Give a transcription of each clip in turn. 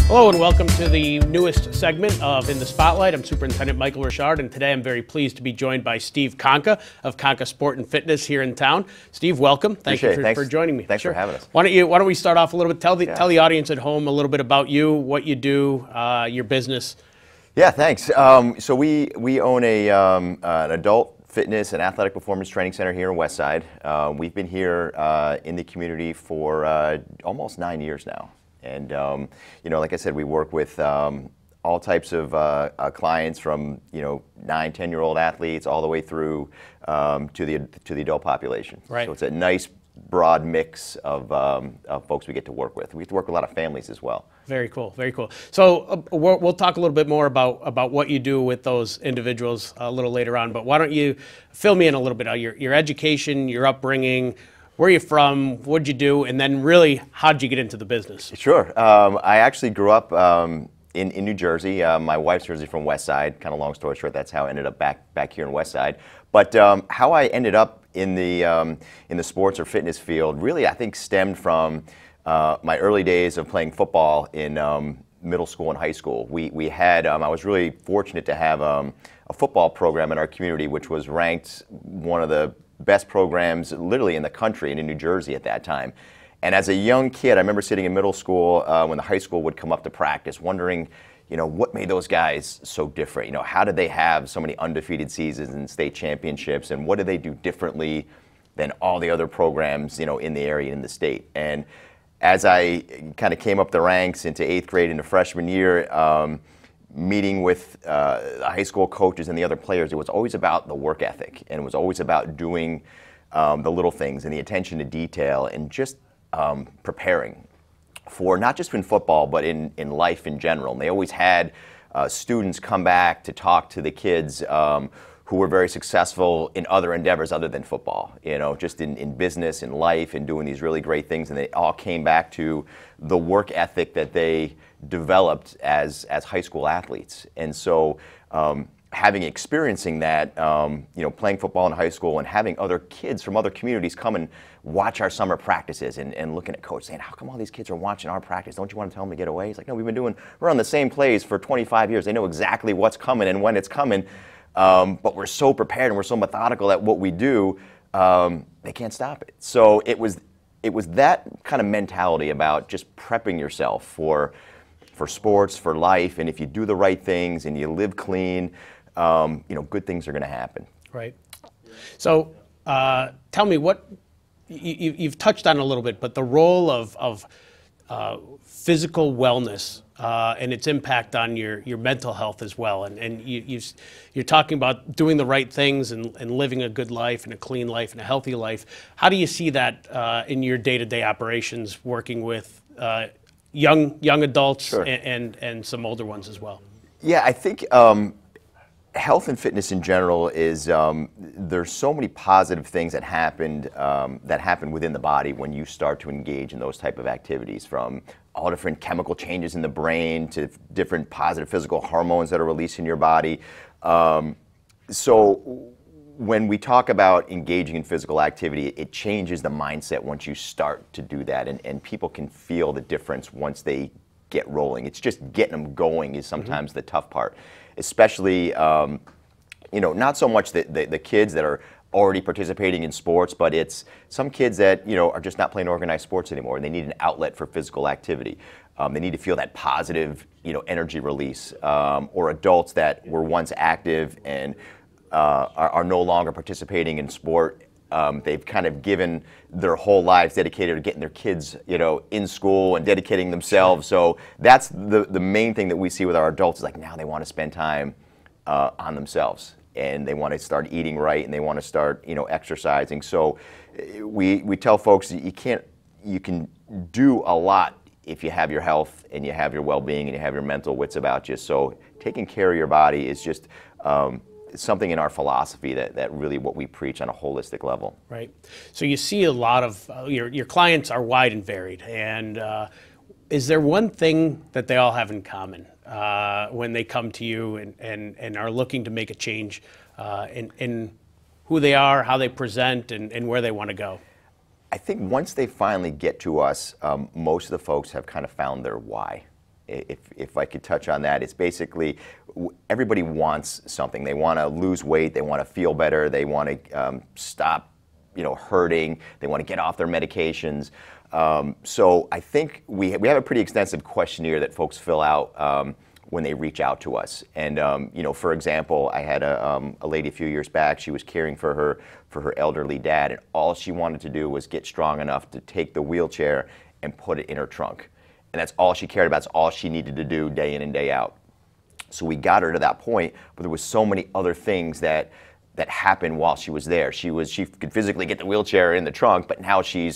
Hello and welcome to the newest segment of In the Spotlight. I'm Superintendent Michael Richard, and today I'm very pleased to be joined by Steve Conca of Conca Sport and Fitness here in town. Steve, welcome. Thank you for joining me. Thanks for having us. Why don't we start off a little bit? Tell the audience at home a little bit about you, what you do, your business. Yeah, thanks. So we own an adult fitness and athletic performance training center here in Westside. We've been here in the community for almost 9 years now. And, like I said, we work with all types of clients from, 9, 10-year-old athletes all the way through to the adult population. Right. So it's a nice, broad mix of folks we get to work with. We get to work with a lot of families as well. Very cool, very cool. So we'll talk a little bit more about what you do with those individuals a little later on, but why don't you fill me in a little bit on your education, your upbringing, where are you from, what'd you do, and then really, how did you get into the business? Sure. I actually grew up in New Jersey. My wife's originally from Westside. Kind of long story short, that's how I ended up back here in Westside. But how I ended up in the sports or fitness field really, I think, stemmed from my early days of playing football in middle school and high school. We had I was really fortunate to have a football program in our community, which was ranked one of the best programs literally in the country and in New Jersey at that time. And as a young kid, I remember sitting in middle school when the high school would come up to practice, wondering, what made those guys so different? How did they have so many undefeated seasons and state championships, and what did they do differently than all the other programs, in the area, in the state? And as I kind of came up the ranks into 8th grade into freshman year, meeting with the high school coaches and the other players, it was always about the work ethic, and it was always about doing the little things and the attention to detail and just preparing for not just in football but in life in general. And they always had students come back to talk to the kids who were very successful in other endeavors other than football, just in business, in life, and doing these really great things. And they all came back to the work ethic that they developed as high school athletes. And so experiencing that, playing football in high school and having other kids from other communities come and watch our summer practices and looking at coach saying, how come all these kids are watching our practice? Don't you want to tell them to get away? He's like, no, we're on the same plays for 25 years. They know exactly what's coming and when it's coming. But we're so prepared and we're so methodical at what we do, they can't stop it. So it was that kind of mentality about just prepping yourself for sports, for life, and if you do the right things and you live clean, good things are going to happen. Right. So tell me what you've touched on a little bit, but the role of physical wellness and its impact on your mental health as well. And you're talking about doing the right things and living a good life and a clean life and a healthy life. How do you see that in your day-to-day operations, working with young adults? Sure. and some older ones as well? Yeah, I think health and fitness in general is there's so many positive things that happen within the body when you start to engage in those type of activities, from all different chemical changes in the brain to different positive physical hormones that are released in your body. So when we talk about engaging in physical activity, it changes the mindset once you start to do that, and people can feel the difference once they get rolling. It's just getting them going is sometimes the tough part, especially not so much the kids that are already participating in sports, but it's some kids that are just not playing organized sports anymore, and they need an outlet for physical activity. They need to feel that positive energy release, or adults that were once active and are no longer participating in sport. They've kind of given their whole lives dedicated to getting their kids, in school and dedicating themselves. So that's the main thing that we see with our adults, is like now they want to spend time on themselves, and they want to start eating right, and they want to start, exercising. So we tell folks that you can do a lot if you have your health and you have your well-being and you have your mental wits about you. So taking care of your body is just something in our philosophy that really what we preach on a holistic level. Right. So you see a lot of your clients are wide and varied, and is there one thing that they all have in common when they come to you and are looking to make a change in who they are, how they present, and where they want to go? I think once they finally get to us, most of the folks have kind of found their why. if I could touch on that, it's basically everybody wants something. They want to lose weight, they want to feel better, they want to stop, hurting, they want to get off their medications. So I think we have a pretty extensive questionnaire that folks fill out when they reach out to us. And for example, I had a lady a few years back. She was caring for her elderly dad, and all she wanted to do was get strong enough to take the wheelchair and put it in her trunk. And that's all she cared about. It's all she needed to do day in and day out. So we got her to that point, but there was so many other things that happened while she was there. She could physically get the wheelchair in the trunk, but now she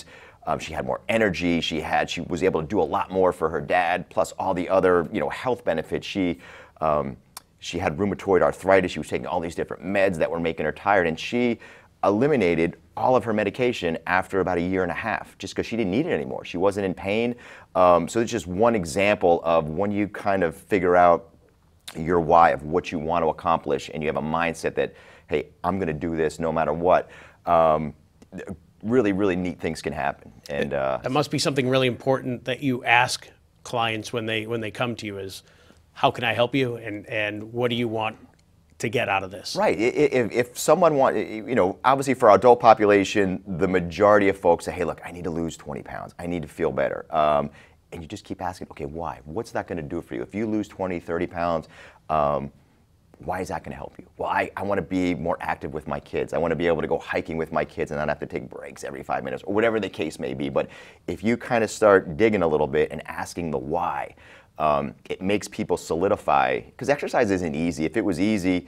had more energy. She was able to do a lot more for her dad, plus all the other health benefits. She had rheumatoid arthritis. She was taking all these different meds that were making her tired, and she eliminated all of her medication after about 1.5 years, just because she didn't need it anymore. She wasn't in pain. So it's just one example of when you kind of figure out your why of what you want to accomplish, and you have a mindset that, hey, I'm going to do this no matter what. Really, really neat things can happen. And that must be something really important that you ask clients when they come to you is, how can I help you, and what do you want to get out of this? Right. If someone wants, obviously for our adult population, the majority of folks say, hey, look, I need to lose 20 pounds. I need to feel better. And you just keep asking, okay, why? What's that going to do for you? If you lose 20, 30 pounds, why is that going to help you? Well, I want to be more active with my kids. I want to be able to go hiking with my kids and not have to take breaks every 5 minutes, or whatever the case may be. But if you kind of start digging a little bit and asking the why, it makes people solidify, because exercise isn't easy. If it was easy,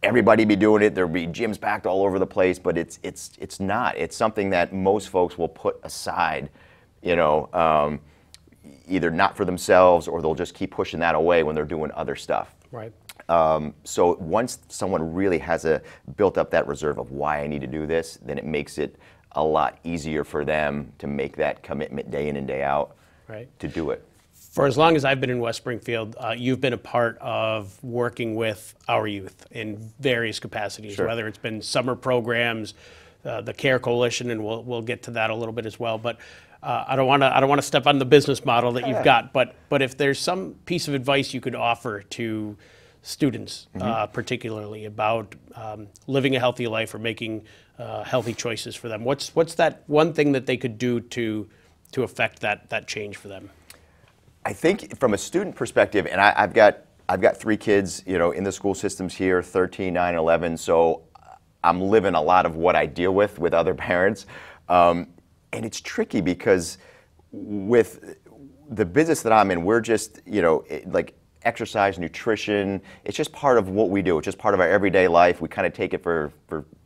everybody be doing it. There'd be gyms packed all over the place, but it's not. It's something that most folks will put aside, either not for themselves, or they'll just keep pushing that away when they're doing other stuff. Right. So once someone really has built up that reserve of why I need to do this, then it makes it a lot easier for them to make that commitment day in and day out, right, to do it. For as long as I've been in West Springfield, you've been a part of working with our youth in various capacities, Sure. whether it's been summer programs, the CARE Coalition, and we'll get to that a little bit as well. But I don't want to step on the business model that you've got. But if there's some piece of advice you could offer to students, particularly about living a healthy life or making healthy choices for them, what's that one thing that they could do to affect that change for them? I think from a student perspective, and I've got 3 kids, in the school systems here, 13, 9, 11. So I'm living a lot of what I deal with other parents, and it's tricky because with the business that I'm in, we're just like exercise, nutrition. It's just part of what we do. It's just part of our everyday life. We kind of take it for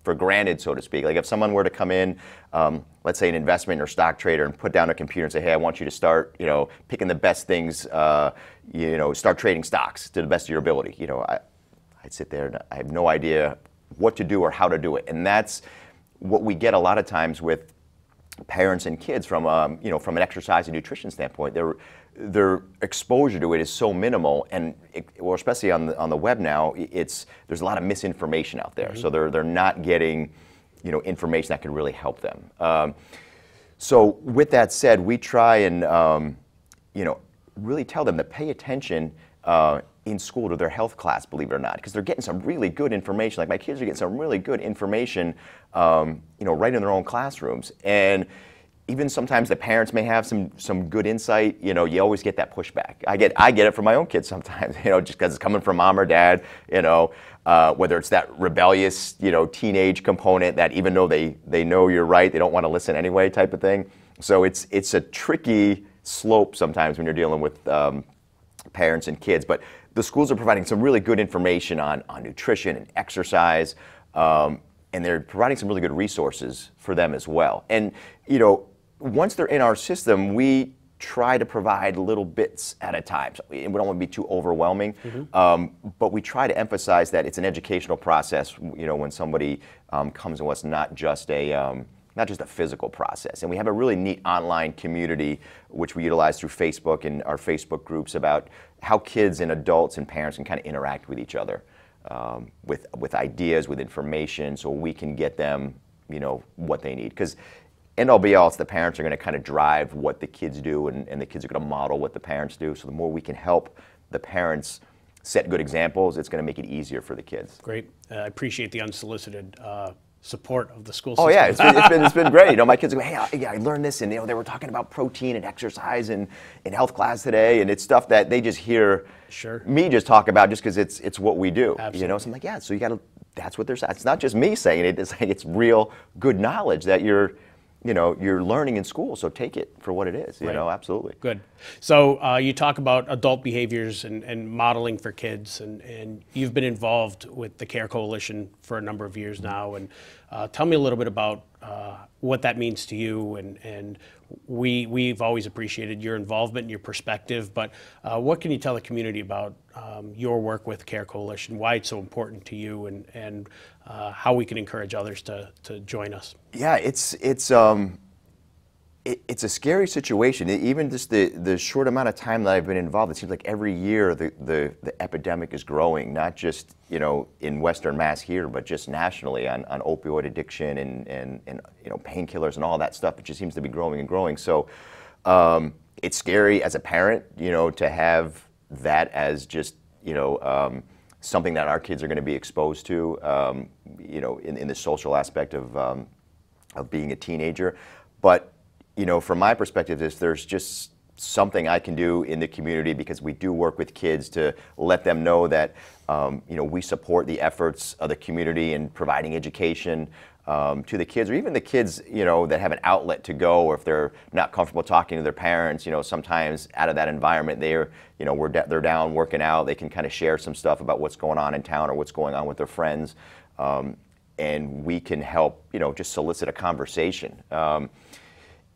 granted, so to speak. Like if someone were to come in, let's say an investment or stock trader, and put down a computer and say, hey, I want you to start, picking the best things, start trading stocks to the best of your ability. I'd sit there and I have no idea what to do or how to do it. And that's what we get a lot of times with parents and kids from an exercise and nutrition standpoint. Their exposure to it is so minimal, and especially on the web now, there's a lot of misinformation out there. So they're not getting information that can really help them. So with that said, we try and really tell them to pay attention in school to their health class, believe it or not, because they're getting some really good information. Like my kids are getting some really good information, right in their own classrooms. And even sometimes the parents may have some good insight. You always get that pushback. I get it from my own kids sometimes. Just because it's coming from mom or dad. Whether it's that rebellious, teenage component that even though they know you're right, they don't want to listen anyway, type of thing. So it's a tricky slope sometimes when you're dealing with parents and kids. But the schools are providing some really good information on nutrition and exercise, and they're providing some really good resources for them as well. And once they're in our system, we try to provide little bits at a time. So we don't want to be too overwhelming, but we try to emphasize that it's an educational process. When somebody comes to us, not just a physical process. And we have a really neat online community which we utilize through Facebook and our Facebook groups about how kids and adults and parents can kind of interact with each other, with ideas, with information, so we can get them what they need. Because end all be all, it's the parents are going to kind of drive what the kids do, and the kids are going to model what the parents do. So the more we can help the parents set good examples, it's going to make it easier for the kids. Great. I appreciate the unsolicited support of the school system. Oh yeah, it's been great. You know, my kids go, hey, I learned this, and you know, they were talking about protein and exercise in health class today, and it's stuff that they just hear me just talk about just because it's what we do. Absolutely. You know, so I'm like, yeah, so you got to. That's what they're saying. It's not just me saying it. It's like it's real good knowledge that you're learning in school. So take it for what it is. You know, absolutely. Good. So you talk about adult behaviors and modeling for kids, and you've been involved with the CARE Coalition for a number of years now. And tell me a little bit about what that means to you. And we've always appreciated your involvement and your perspective. But what can you tell the community about your work with CARE Coalition, why it's so important to you, and how we can encourage others to join us? Yeah, it's a scary situation. Even just the short amount of time that I've been involved, it seems like every year the epidemic is growing, not just in Western Mass here, but just nationally on opioid addiction and painkillers and all that stuff. It just seems to be growing and growing. So it's scary as a parent, to have that as just something that our kids are going to be exposed to, in the social aspect of being a teenager. But from my perspective, there's just something I can do in the community, because we do work with kids, to let them know that we support the efforts of the community in providing education to the kids, or even the kids that have an outlet to go, or if they're not comfortable talking to their parents, sometimes out of that environment they're down working out, they can kind of share some stuff about what's going on in town or what's going on with their friends, and we can help just solicit a conversation.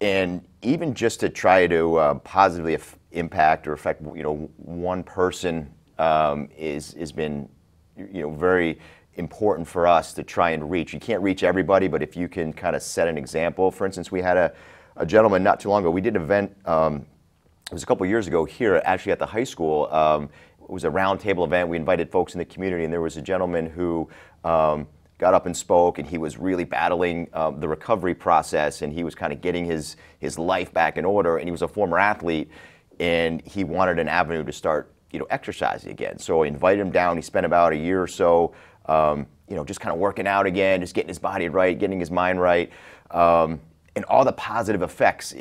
And even just to try to positively impact or affect one person has been very important for us to try and reach. You can't reach everybody, but if you can kind of set an example. For instance, we had a gentleman not too long ago. We did an event, it was a couple years ago here, actually at the high school. It was a roundtable event. We invited folks in the community, and there was a gentleman who got up and spoke, and he was really battling the recovery process, and he was kind of getting his life back in order, and he was a former athlete, and he wanted an avenue to start exercising again. So I invited him down. He spent about a year or so just kind of working out again, just getting his body right, getting his mind right, and all the positive effects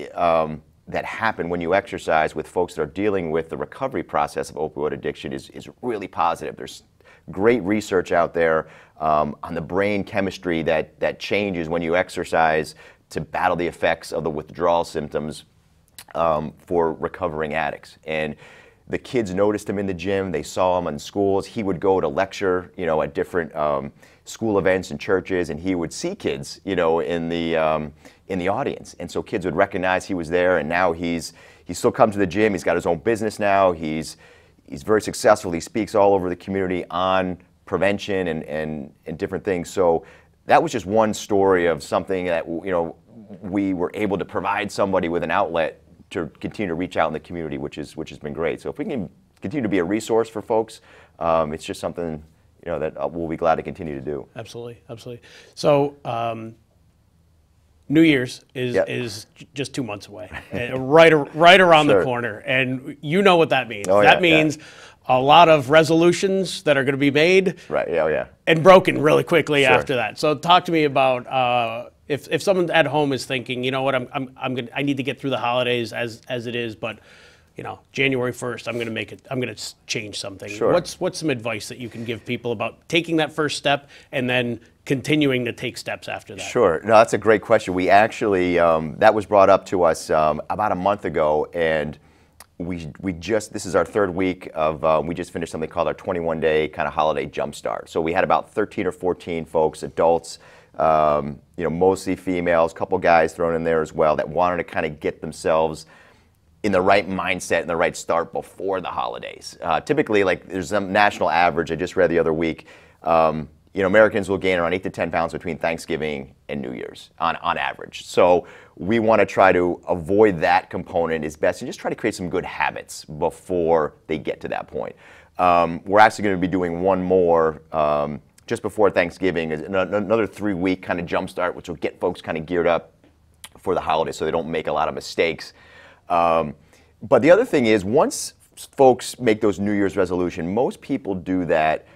that happen when you exercise with folks that are dealing with the recovery process of opioid addiction is really positive. There's great research out there on the brain chemistry that changes when you exercise to battle the effects of the withdrawal symptoms for recovering addicts. And the kids noticed him in the gym. They saw him in schools. He would go to lecture, at different school events and churches, and he would see kids, in the audience. And so kids would recognize he was there. And now he's still come to the gym. He's got his own business now. He's very successful. He speaks all over the community on prevention and different things. So that was just one story of something that we were able to provide somebody with an outlet to continue to reach out in the community, which has been great. So if we can continue to be a resource for folks, it's just something that we'll be glad to continue to do. Absolutely, absolutely. So New Year's is just 2 months away, right around the corner, and you know what that means. That means a lot of resolutions that are going to be made, right? Yeah, and broken really quickly after that. So talk to me about if someone at home is thinking, you know what, I need to get through the holidays as it is, but January 1st, I'm going to change something. Sure. What's some advice that you can give people about taking that first step and then continuing to take steps after that? Sure. No, that's a great question. We actually, that was brought up to us about a month ago, and this is our third week of, we just finished something called our 21-day kind of holiday jumpstart. So we had about 13 or 14 folks, adults, mostly females, couple guys thrown in there as well, that wanted to kind of get themselves in the right mindset and the right start before the holidays. Typically, like there's some national average I just read the other week, Americans will gain around 8 to 10 pounds between Thanksgiving and New Year's on average. So we want to try to avoid that component as best and just try to create some good habits before they get to that point. We're actually going to be doing one more just before Thanksgiving, another 3-week kind of jumpstart, which will get folks kind of geared up before the holidays so they don't make a lot of mistakes. But the other thing is, once folks make those New Year's resolution, most people do that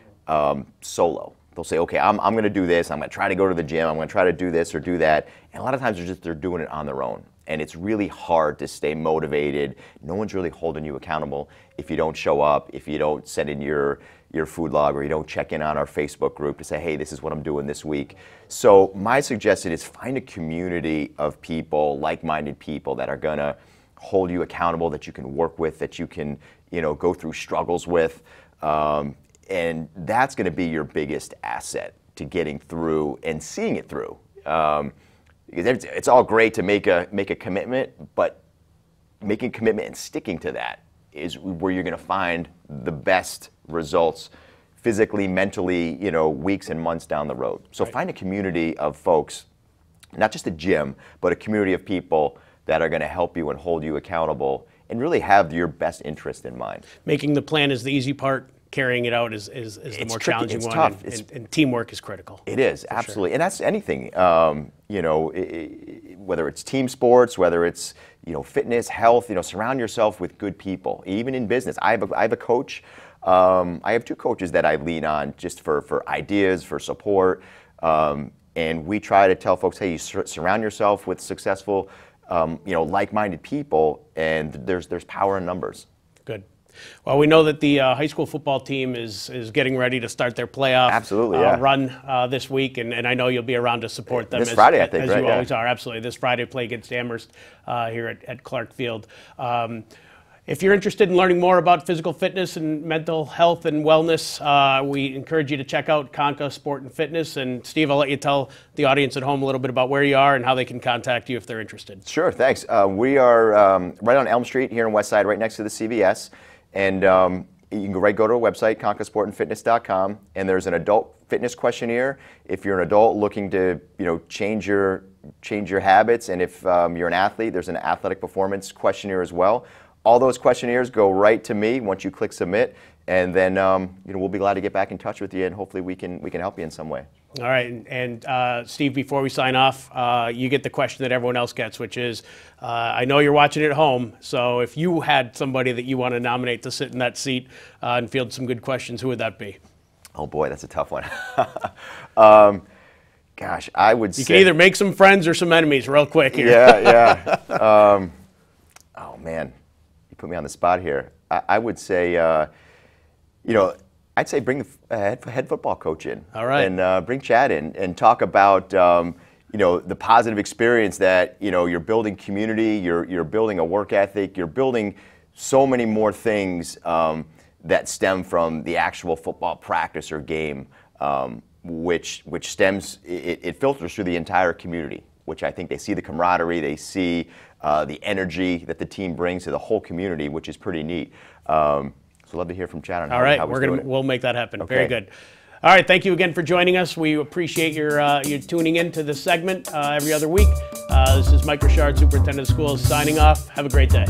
solo. They'll say, okay, I'm going to do this. I'm going to try to go to the gym. I'm going to try to do this or do that. And a lot of times they're doing it on their own. And it's really hard to stay motivated. No one's really holding you accountable if you don't show up, if you don't send in your food log, or you don't check in on our Facebook group to say, hey, this is what I'm doing this week. So my suggestion is find a community of people, like-minded people that are going to hold you accountable, that you can work with, that you can, go through struggles with. And that's going to be your biggest asset to getting through and seeing it through. Because it's all great to make a commitment, but making a commitment and sticking to that is where you're going to find the best results physically, mentally, weeks and months down the road. So find a community of folks, not just a gym, but a community of people that are going to help you and hold you accountable and really have your best interest in mind. Making the plan is the easy part. Carrying it out is the more challenging it's one. Tough. And teamwork is critical. It is, absolutely. Sure. And that's anything, whether it's team sports, whether it's, fitness, health, surround yourself with good people. Even in business, I have a coach. I have two coaches that I lean on just for ideas, for support. And we try to tell folks, hey, you surround yourself with successful, like-minded people, and there's power in numbers. Good. Well, we know that the high school football team is getting ready to start their playoff run this week, and I know you'll be around to support them this Friday, I think, as right? you always are. Absolutely. This Friday, play against Amherst here at Clark Field. If you're interested in learning more about physical fitness and mental health and wellness, we encourage you to check out Conca Sport and Fitness. And Steve, I'll let you tell the audience at home a little bit about where you are and how they can contact you if they're interested. Sure, thanks. We are right on Elm Street here in Westside, right next to the CVS. And you can go to our website, concasportandfitness.com, and there's an adult fitness questionnaire. If you're an adult looking to, change your habits, and if you're an athlete, there's an athletic performance questionnaire as well. All those questionnaires go right to me once you click submit, and then we'll be glad to get back in touch with you, and hopefully we can help you in some way. All right, and Steve, before we sign off, you get the question that everyone else gets, which is, I know you're watching at home, so if you had somebody that you want to nominate to sit in that seat and field some good questions, who would that be? Oh boy, that's a tough one. Gosh, I would say... You can either make some friends or some enemies real quick here. Yeah. Oh man, you put me on the spot here. I would say, I'd say bring the head football coach in. All right. And bring Chad in and talk about the positive experience that you're building community, you're building a work ethic, you're building so many more things that stem from the actual football practice or game, which stems it filters through the entire community. Which I think they see the camaraderie, they see the energy that the team brings to the whole community, which is pretty neat. So love to hear from Chad on how he's doing it. We'll make that happen. Okay. Very good. All right, thank you again for joining us. We appreciate your tuning in to this segment every other week. This is Mike Richard, Superintendent of Schools, signing off. Have a great day.